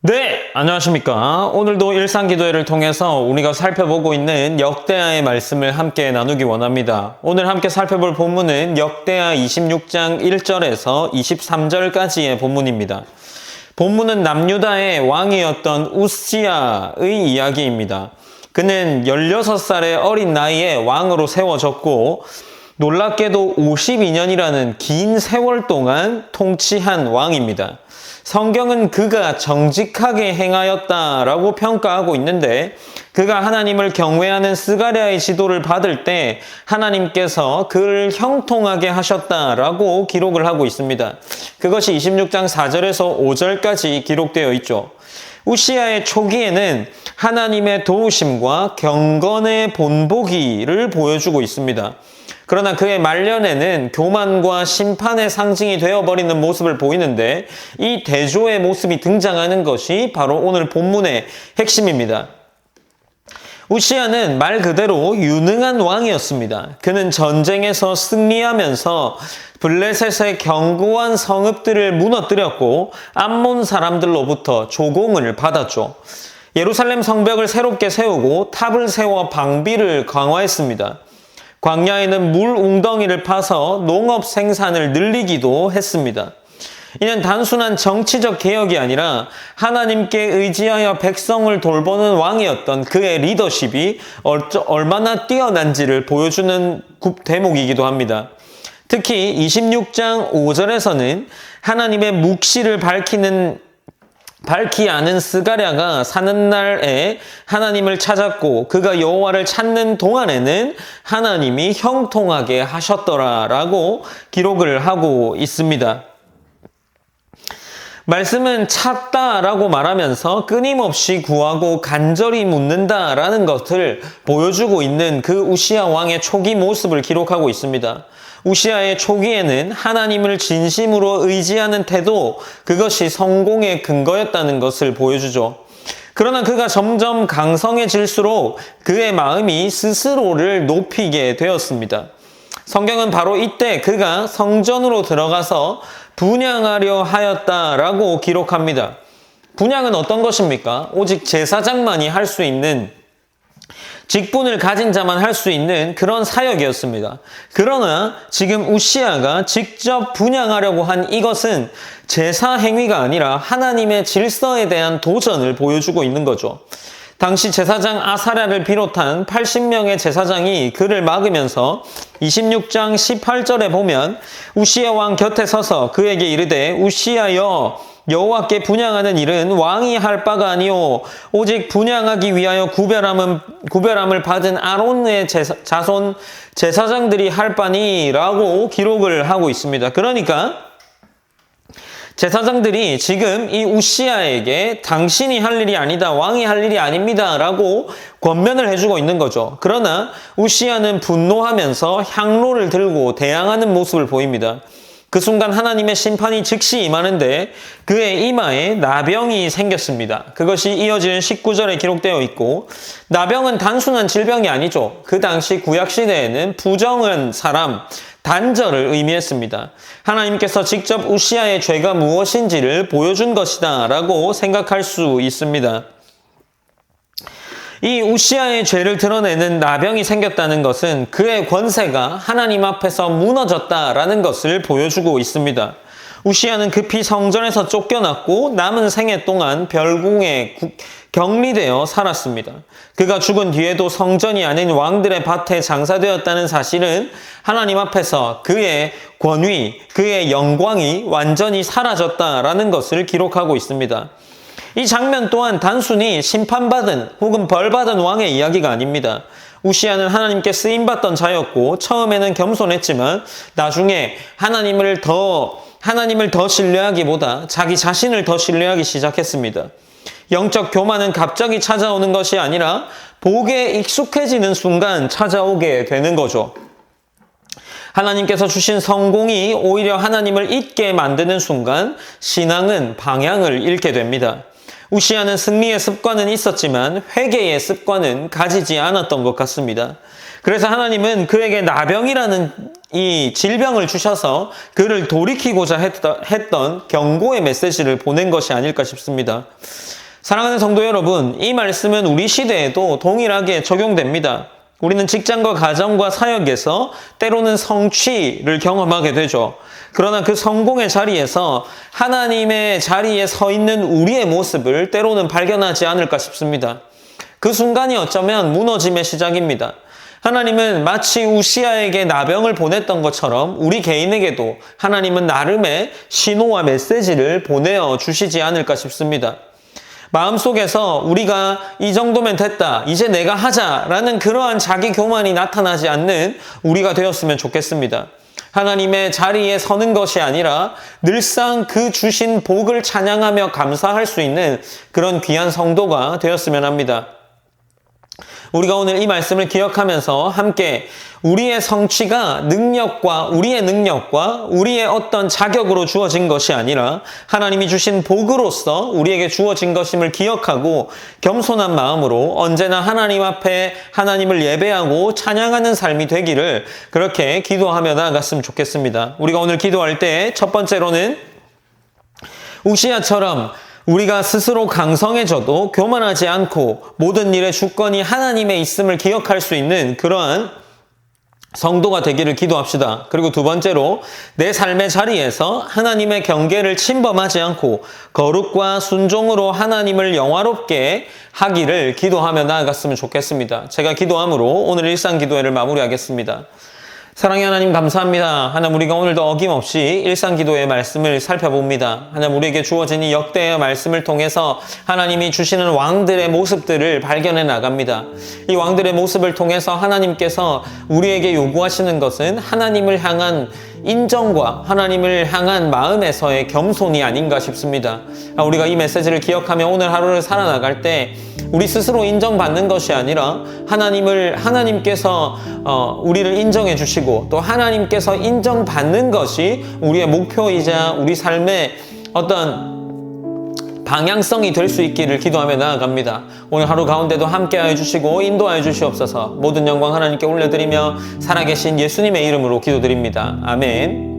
네, 안녕하십니까. 오늘도 일상기도회를 통해서 우리가 살펴보고 있는 역대하의 말씀을 함께 나누기 원합니다. 오늘 함께 살펴볼 본문은 역대하 26장 1절에서 23절까지의 본문입니다. 본문은 남유다의 왕이었던 우시야의 이야기입니다. 그는 16살의 어린 나이에 왕으로 세워졌고 놀랍게도 52년이라는 긴 세월 동안 통치한 왕입니다. 성경은 그가 정직하게 행하였다라고 평가하고 있는데 그가 하나님을 경외하는 스가랴의 지도를 받을 때 하나님께서 그를 형통하게 하셨다라고 기록을 하고 있습니다. 그것이 26장 4절에서 5절까지 기록되어 있죠. 우시야의 초기에는 하나님의 도우심과 경건의 본보기를 보여주고 있습니다. 그러나 그의 말년에는 교만과 심판의 상징이 되어버리는 모습을 보이는데 이 대조의 모습이 등장하는 것이 바로 오늘 본문의 핵심입니다. 우시야는 말 그대로 유능한 왕이었습니다. 그는 전쟁에서 승리하면서 블레셋의 견고한 성읍들을 무너뜨렸고 암몬 사람들로부터 조공을 받았죠. 예루살렘 성벽을 새롭게 세우고 탑을 세워 방비를 강화했습니다. 광야에는 물 웅덩이를 파서 농업 생산을 늘리기도 했습니다. 이는 단순한 정치적 개혁이 아니라 하나님께 의지하여 백성을 돌보는 왕이었던 그의 리더십이 얼마나 뛰어난지를 보여주는 대목이기도 합니다. 특히 26장 5절에서는 하나님의 묵시를 밝히 아는 스가랴가 사는 날에 하나님을 찾았고 그가 여호와를 찾는 동안에는 하나님이 형통하게 하셨더라라고 기록을 하고 있습니다. 말씀은 찾다라고 말하면서 끊임없이 구하고 간절히 묻는다라는 것을 보여주고 있는 그 우시야 왕의 초기 모습을 기록하고 있습니다. 우시야의 초기에는 하나님을 진심으로 의지하는 태도, 그것이 성공의 근거였다는 것을 보여주죠. 그러나 그가 점점 강성해질수록 그의 마음이 스스로를 높이게 되었습니다. 성경은 바로 이때 그가 성전으로 들어가서 분향하려 하였다라고 기록합니다. 분향은 어떤 것입니까? 오직 제사장만이 할 수 있는, 직분을 가진 자만 할 수 있는 그런 사역이었습니다. 그러나 지금 우시야가 직접 분향하려고 한 이것은 제사 행위가 아니라 하나님의 질서에 대한 도전을 보여주고 있는 거죠. 당시 제사장 아사랴를 비롯한 80명의 제사장이 그를 막으면서 26장 18절에 보면 우시야 왕 곁에 서서 그에게 이르되 우시야여 여호와께 분향하는 일은 왕이 할 바가 아니오 오직 분향하기 위하여 구별함을 받은 아론의 자손 제사장들이 할 바니라고 기록을 하고 있습니다. 그러니까 제사장들이 지금 이 우시야에게 당신이 할 일이 아니다, 왕이 할 일이 아닙니다 라고 권면을 해주고 있는 거죠. 그러나 우시야는 분노하면서 향로를 들고 대항하는 모습을 보입니다. 그 순간 하나님의 심판이 즉시 임하는데 그의 이마에 나병이 생겼습니다. 그것이 이어지는 19절에 기록되어 있고, 나병은 단순한 질병이 아니죠. 그 당시 구약시대에는 부정한 사람, 단절을 의미했습니다. 하나님께서 직접 우시야의 죄가 무엇인지를 보여준 것이다 라고 생각할 수 있습니다. 이 우시야의 죄를 드러내는 나병이 생겼다는 것은 그의 권세가 하나님 앞에서 무너졌다라는 것을 보여주고 있습니다. 우시야는 급히 성전에서 쫓겨났고 남은 생애 동안 별궁에 격리되어 살았습니다. 그가 죽은 뒤에도 성전이 아닌 왕들의 밭에 장사되었다는 사실은 하나님 앞에서 그의 권위, 그의 영광이 완전히 사라졌다라는 것을 기록하고 있습니다. 이 장면 또한 단순히 심판받은 혹은 벌받은 왕의 이야기가 아닙니다. 우시야는 하나님께 쓰임받던 자였고 처음에는 겸손했지만 나중에 하나님을 더 신뢰하기보다 자기 자신을 더 신뢰하기 시작했습니다. 영적 교만은 갑자기 찾아오는 것이 아니라 복에 익숙해지는 순간 찾아오게 되는 거죠. 하나님께서 주신 성공이 오히려 하나님을 잊게 만드는 순간 신앙은 방향을 잃게 됩니다. 우시야는 승리의 습관은 있었지만 회개의 습관은 가지지 않았던 것 같습니다. 그래서 하나님은 그에게 나병이라는 이 질병을 주셔서 그를 돌이키고자 했던 경고의 메시지를 보낸 것이 아닐까 싶습니다. 사랑하는 성도 여러분, 이 말씀은 우리 시대에도 동일하게 적용됩니다. 우리는 직장과 가정과 사역에서 때로는 성취를 경험하게 되죠. 그러나 그 성공의 자리에서 하나님의 자리에 서 있는 우리의 모습을 때로는 발견하지 않을까 싶습니다. 그 순간이 어쩌면 무너짐의 시작입니다. 하나님은 마치 우시아에게 나병을 보냈던 것처럼 우리 개인에게도 하나님은 나름의 신호와 메시지를 보내어 주시지 않을까 싶습니다. 마음속에서 우리가 이 정도면 됐다, 이제 내가 하자라는 그러한 자기 교만이 나타나지 않는 우리가 되었으면 좋겠습니다. 하나님의 자리에 서는 것이 아니라 늘상 그 주신 복을 찬양하며 감사할 수 있는 그런 귀한 성도가 되었으면 합니다. 우리가 오늘 이 말씀을 기억하면서 함께 우리의 성취가 우리의 능력과 우리의 어떤 자격으로 주어진 것이 아니라 하나님이 주신 복으로서 우리에게 주어진 것임을 기억하고 겸손한 마음으로 언제나 하나님 앞에 하나님을 예배하고 찬양하는 삶이 되기를 그렇게 기도하며 나아갔으면 좋겠습니다. 우리가 오늘 기도할 때 첫 번째로는 우시아처럼 우리가 스스로 강성해져도 교만하지 않고 모든 일의 주권이 하나님의 있음을 기억할 수 있는 그러한 성도가 되기를 기도합시다. 그리고 두 번째로 내 삶의 자리에서 하나님의 경계를 침범하지 않고 거룩과 순종으로 하나님을 영화롭게 하기를 기도하며 나아갔으면 좋겠습니다. 제가 기도함으로 오늘 일상 기도회를 마무리하겠습니다. 사랑의 하나님 감사합니다. 하나님 우리가 오늘도 어김없이 일상기도의 말씀을 살펴봅니다. 하나님 우리에게 주어진 이 역대의 말씀을 통해서 하나님이 주시는 왕들의 모습들을 발견해 나갑니다. 이 왕들의 모습을 통해서 하나님께서 우리에게 요구하시는 것은 하나님을 향한 인정과 하나님을 향한 마음에서의 겸손이 아닌가 싶습니다. 우리가 이 메시지를 기억하며 오늘 하루를 살아나갈 때 우리 스스로 인정받는 것이 아니라 하나님께서 우리를 인정해 주시고 또 하나님께서 인정받는 것이 우리의 목표이자 우리 삶의 어떤 방향성이 될 수 있기를 기도하며 나아갑니다. 오늘 하루 가운데도 함께하여 주시고 인도하여 주시옵소서. 모든 영광 하나님께 올려드리며 살아계신 예수님의 이름으로 기도드립니다. 아멘.